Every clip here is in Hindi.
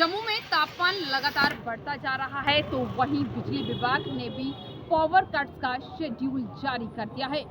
जम्मू में तापमान लगातार बढ़ता जा रहा है तो वहीं बिजली विभाग ने भी पावर कट्स का शेड्यूल जारी कर दिया है,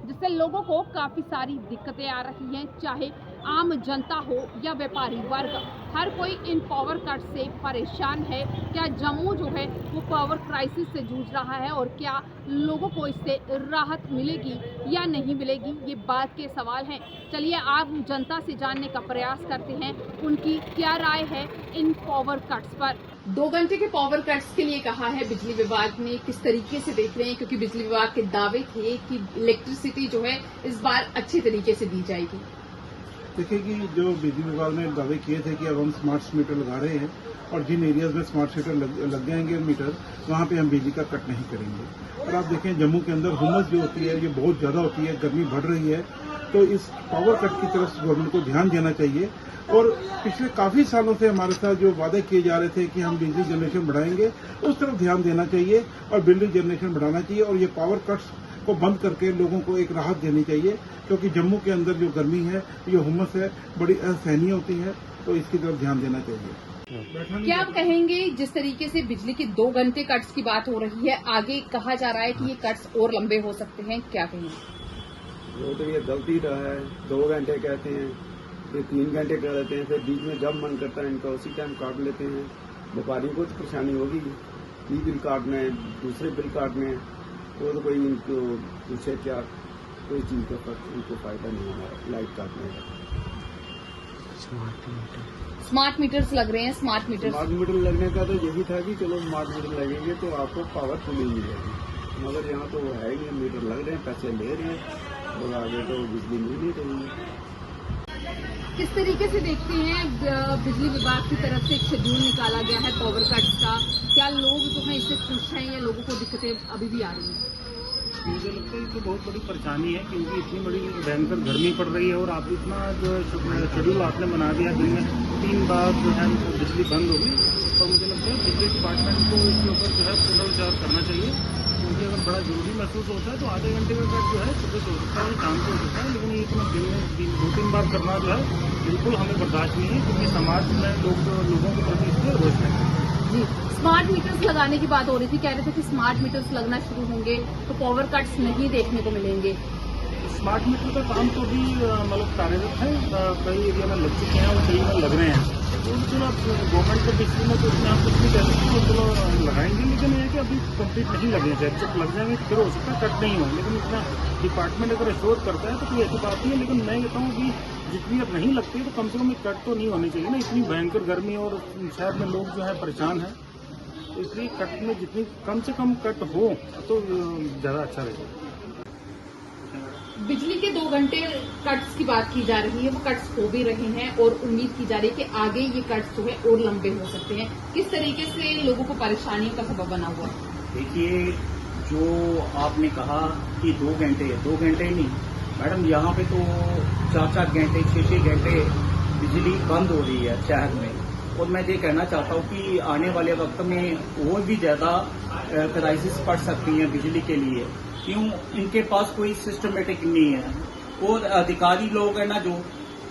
जिससे लोगों को काफी सारी दिक्कतें आ रही हैं। चाहे आम जनता हो या व्यापारी वर्ग, हर कोई इन पावर कट से परेशान है। क्या जम्मू जो है वो पावर क्राइसिस से जूझ रहा है और क्या लोगों को इससे राहत मिलेगी या नहीं मिलेगी, ये बात के सवाल हैं। चलिए आम जनता से जानने का प्रयास करते हैं उनकी क्या राय है इन पावर कट्स पर। 2 घंटे के पावर कट्स के लिए कहा है बिजली विभाग ने, किस तरीके से देख रहे हैं? क्योंकि बिजली विभाग के दावे थे कि इलेक्ट्रिसिटी जो है इस बार अच्छे तरीके से दी जाएगी। देखिए कि जो बिजली विभाग ने दावे किए थे कि अब हम स्मार्ट मीटर लगा रहे हैं और जिन एरियाज में स्मार्ट मीटर लग जाएंगे मीटर, वहाँ पे हम बिजली का कट नहीं करेंगे। और आप देखें जम्मू के अंदर हुमस जो होती है ये बहुत ज़्यादा होती है, गर्मी बढ़ रही है, तो इस पावर कट की तरफ गवर्नमेंट को ध्यान देना चाहिए। और पिछले काफ़ी सालों से हमारे साथ जो वादे किए जा रहे थे कि हम बिजली जनरेशन बढ़ाएंगे, उस तरफ ध्यान देना चाहिए और बिजली जनरेशन बढ़ाना चाहिए और ये पावर कट्स को बंद करके लोगों को एक राहत देनी चाहिए, क्योंकि जम्मू के अंदर जो गर्मी है, ये हुमस है, बड़ी असहनीय होती है, तो इसकी तरफ ध्यान देना चाहिए। क्या आप कहेंगे, जिस तरीके से बिजली के 2 घंटे कट्स की बात हो रही है, आगे कहा जा रहा है कि ये कट्स और लंबे हो सकते हैं, क्या कहेंगे? वो तो ये गलती रहा है, 2 घंटे कहते हैं, फिर 3 घंटे कर देते हैं, फिर बीच में जब मन करता है इनका उसी टाइम काट लेते हैं। व्यापारियों को तो परेशानी होगी, ये बिल काटना है, दूसरे बिल काटने हैं, वो तो कोई इनको पूछे क्या, कोई चीज का फर्क इनको फायदा नहीं है लाइट काटने का। स्मार्ट मीटर्स लग रहे हैं। स्मार्ट मीटर लगने का तो यही था कि चलो स्मार्ट मीटर लगेंगे तो आपको पावर फुल मिलेगी, मगर यहाँ तो वो है ही नहीं, मीटर लग रहे हैं, पैसे ले रहे हैं और आगे तो बिजली मिल नहीं रही है। किस तरीके से देखते हैं बिजली विभाग की तरफ से एक शेड्यूल निकाला गया है पावर कट्स का, क्या लोग जो है इससे खुश हैं या लोगों को दिक्कतें अभी भी आ रही हैं? मुझे लगता है कि बहुत बड़ी परेशानी है, क्योंकि इतनी बड़ी भयंकर गर्मी पड़ रही है और आप इतना जो है शेड्यूल आपने बना दिया, दिन में 3 बार जो है बिजली बंद होगी। और मुझे लगता है बिजली डिपार्टमेंट को इसके ऊपर जो है पुनर्विचार करना चाहिए, क्योंकि अगर बड़ा जरूरी महसूस होता है तो आधे घंटे का कट जो है सुबह से हो सकता है, शाम को हो सकता है, लेकिन ये इतना दिन में 2-3 बार करना जो है बिल्कुल हमें बर्दाश्त नहीं है, क्योंकि समाज में लोगों के प्रति इससे रोष है। जी, स्मार्ट मीटर्स लगाने की बात हो रही थी, कह रहे थे कि स्मार्ट मीटर्स लगना शुरू होंगे तो पावर कट्स नहीं देखने को मिलेंगे। स्मार्ट मीटर का काम तो भी मतलब कार्यरत है, कई एरिया में लग चुके हैं और कई में लग रहे हैं, तो चलो गवर्नमेंट के डिस्ट्रिक्ट में तो उसमें आप कुछ नहीं कह सकते, तो चलो लगाएंगे, लेकिन ये है कि अभी कंप्लीट नहीं लगे थे, जब लग जाएंगे फिर हो सकता है कट नहीं हो, लेकिन इतना डिपार्टमेंट अगर एश्योर करता है तो कोई ऐसी बात नहीं है। लेकिन मैं कहता हूँ कि जितनी अब नहीं लगती तो कम से कम कट तो नहीं होनी चाहिए ना, इतनी भयंकर गर्मी और शहर में लोग जो है परेशान है, तो इसलिए कट में जितनी कम से कम कट हो तो ज़्यादा अच्छा रहेगा। बिजली के 2 घंटे कट्स की बात की जा रही है, वो कट्स हो भी रहे हैं और उम्मीद की जा रही है कि आगे ये कट्स जो है और लंबे हो सकते हैं। किस तरीके से लोगों को परेशानियों का सबब बना हुआ है? देखिए, जो आपने कहा कि 2 घंटे नहीं मैडम, यहाँ पे तो 4-4 घंटे 6-6 घंटे बिजली बंद हो रही है शहर में। और मैं ये कहना चाहता हूँ कि आने वाले वक्त में और भी ज्यादा क्राइसिस पड़ सकती है बिजली के लिए, क्यों? इनके पास कोई सिस्टमेटिक नहीं है और अधिकारी लोग है ना, जो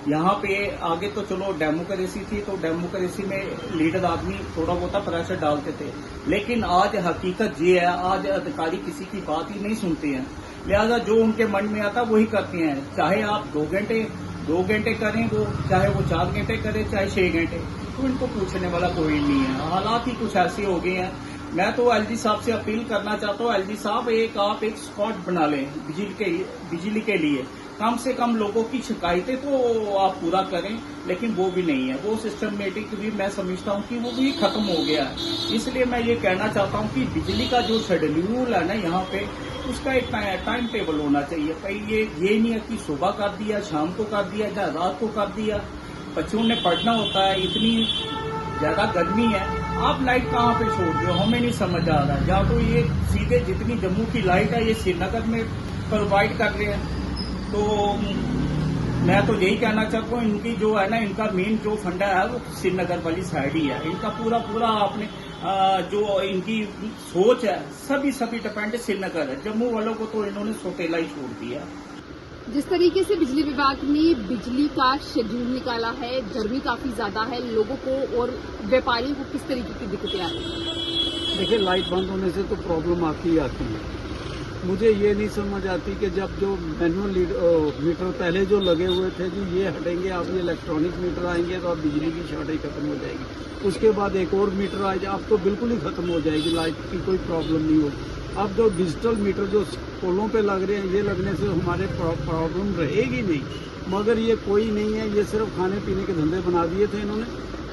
यहाँ पे आगे तो चलो डेमोक्रेसी थी, तो डेमोक्रेसी में लीडर आदमी थोड़ा बहुत प्रेशर डालते थे, लेकिन आज हकीकत ये है, आज अधिकारी किसी की बात ही नहीं सुनते हैं, लिहाजा जो उनके मन में आता वही करते हैं। चाहे आप 2 घंटे करें, वो चाहे वो 4 घंटे करें, चाहे 6 घंटे, तो इनको पूछने वाला कोई नहीं है। हालात ही कुछ ऐसे हो गए हैं। मैं तो एलजी साहब से अपील करना चाहता हूँ, एलजी साहब आप एक स्पॉट बना लें बिजली के लिए, कम से कम लोगों की शिकायतें तो आप पूरा करें, लेकिन वो भी नहीं है, वो सिस्टमेटिक भी मैं समझता हूँ कि वो भी खत्म हो गया है। इसलिए मैं ये कहना चाहता हूँ कि बिजली का जो शेड्यूल है ना यहाँ पे, उसका एक टाइम टेबल होना चाहिए। कहीं ये नहीं है कि सुबह कर दिया, शाम को कर दिया या रात को कर दिया, बच्चों ने पढ़ना होता है, इतनी ज्यादा गर्मी है, आप लाइट कहाँ पे छोड़ रहे हो, हमें नहीं समझ आ रहा। या तो ये सीधे जितनी जम्मू की लाइट है ये श्रीनगर में प्रोवाइड कर रहे हैं, तो मैं तो यही कहना चाहता हूँ, इनकी जो है ना, इनका मेन जो फंडा है वो श्रीनगर वाली साइड ही है। इनका पूरा आपने जो इनकी सोच है, सभी डिपेंड श्रीनगर है। जम्मू वालों को तो इन्होंने सोतेला ही छोड़ दिया। जिस तरीके से बिजली विभाग ने बिजली का शेड्यूल निकाला है, गर्मी काफी ज्यादा है, लोगों को और व्यापारियों को किस तरीके की दिक्कतें आ रही हैं? देखिए, लाइट बंद होने से तो प्रॉब्लम आती ही आती है। मुझे ये नहीं समझ आती कि जब जो मैनुअल मीटर पहले जो लगे हुए थे जी, ये हटेंगे, अब ये इलेक्ट्रॉनिक मीटर आएंगे तो अब बिजली की शॉर्टेज खत्म हो जाएगी। उसके बाद एक और मीटर आ जाए, अब तो बिल्कुल ही खत्म हो जाएगी, लाइट की कोई प्रॉब्लम नहीं होगी। अब जो डिजिटल मीटर जो पोलों पे लग रहे हैं, ये लगने से हमारे प्रॉब्लम रहेगी नहीं। मगर ये कोई नहीं है, ये सिर्फ खाने पीने के धंधे बना दिए थे इन्होंने।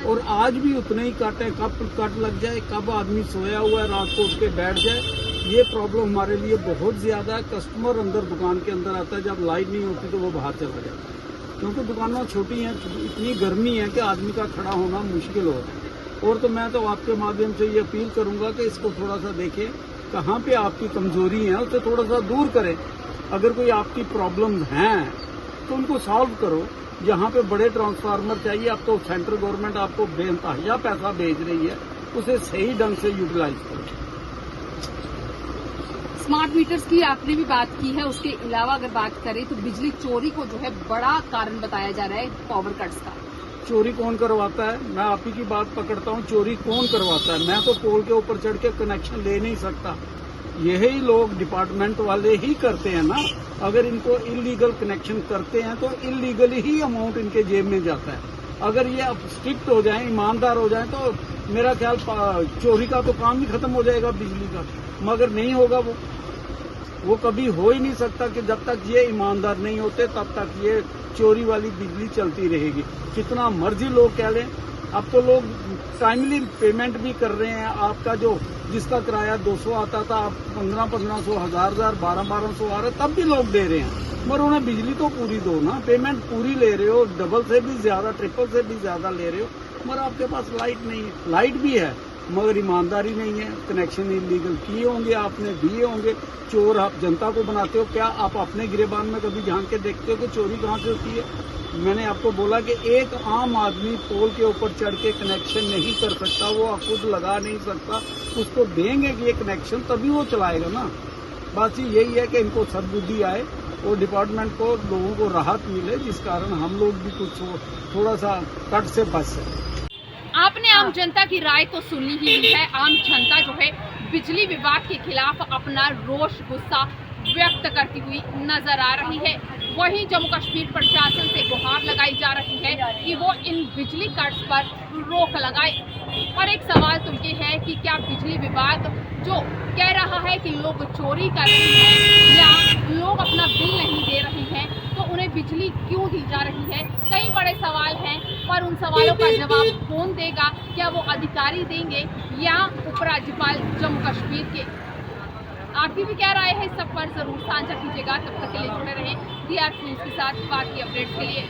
और आज भी उतने ही कट है, कब कट लग जाए, कब आदमी सोया हुआ है रात को उठ के बैठ जाए, ये प्रॉब्लम हमारे लिए बहुत ज्यादा है। कस्टमर अंदर दुकान के अंदर आता है, जब लाइट नहीं होती तो वो बाहर चला जाता है, क्योंकि दुकानें छोटी हैं, इतनी गर्मी है कि आदमी का खड़ा होना मुश्किल हो रहा है। और तो मैं तो आपके माध्यम से ये अपील करूंगा कि इसको थोड़ा सा देखें, कहाँ पे आपकी कमजोरी है उसे थोड़ा सा दूर करें। अगर कोई आपकी प्रॉब्लम्स हैं तो उनको सॉल्व करो। जहाँ पे बड़े ट्रांसफार्मर चाहिए, अब तो सेंट्रल गवर्नमेंट आपको बेनतहाया पैसा भेज रही है, उसे सही ढंग से यूटिलाइज करो। स्मार्ट मीटर्स की आपने भी बात की है, उसके अलावा अगर बात करें तो बिजली चोरी को जो है बड़ा कारण बताया जा रहा है पावर कट्स का। चोरी कौन करवाता है? मैं आप ही की बात पकड़ता हूँ, चोरी कौन करवाता है? मैं तो पोल के ऊपर चढ़ के कनेक्शन ले नहीं सकता। यही लोग डिपार्टमेंट वाले ही करते हैं ना। अगर इनको इलीगल कनेक्शन करते हैं तो इलीगली ही अमाउंट इनके जेब में जाता है। अगर ये अब स्ट्रिक्ट हो जाएं, ईमानदार हो जाएं, तो मेरा ख्याल चोरी का तो काम ही खत्म हो जाएगा बिजली का। मगर नहीं होगा, वो कभी हो ही नहीं सकता कि जब तक ये ईमानदार नहीं होते तब तक ये चोरी वाली बिजली चलती रहेगी। कितना मर्जी लोग कह लें, अब तो लोग टाइमली पेमेंट भी कर रहे हैं। आपका जो जिसका किराया 200 आता था, अब 1500, 1000, 1200 आ रहा है, तब भी लोग दे रहे हैं। मगर उन्हें बिजली तो पूरी दो ना, पेमेंट पूरी ले रहे हो, डबल से भी ज्यादा, ट्रिपल से भी ज्यादा ले रहे हो, मगर आपके पास लाइट नहीं है। लाइट भी है मगर ईमानदारी नहीं है, कनेक्शन इलीगल किए होंगे, आपने दिए होंगे। चोर आप जनता को बनाते हो। क्या आप अपने गिरेबान में कभी झांक के देखते हो कि चोरी कहाँ से होती है? मैंने आपको बोला कि एक आम आदमी पोल के ऊपर चढ़ के कनेक्शन नहीं कर सकता, वो खुद लगा नहीं सकता। उसको देंगे कि ये कनेक्शन, तभी वो चलाएगा ना। बस यही है कि इनको सद्बुद्धि आए और डिपार्टमेंट को, लोगों को राहत मिले, जिस कारण हम लोग भी कुछ थोड़ा सा कट से बच सकें। आपने आम जनता की राय तो सुनी ही है। आम जनता जो है बिजली विभाग के खिलाफ अपना रोष, गुस्सा व्यक्त करती हुई नजर आ रही है। वहीं जम्मू कश्मीर प्रशासन से गुहार लगाई जा रही है कि वो इन बिजली कट्स पर रोक लगाए। और एक सवाल तो ये है कि क्या बिजली विभाग जो कह रहा है कि लोग चोरी कर रहे हैं या लोग अपना बिल नहीं दे रहे हैं, तो उन्हें बिजली क्यों दी जा रही है? कई बड़े सवाल हैं, पर उन सवालों का जवाब कौन देगा? क्या वो अधिकारी देंगे या उपराज्यपाल जम्मू कश्मीर के? आपकी भी क्या राय है? इस सब पर जरूर साझा कीजिएगा। तब तक के लिए जुड़े रहें DRC न्यूज़ के साथ। बाकी अपडेट्स के लिए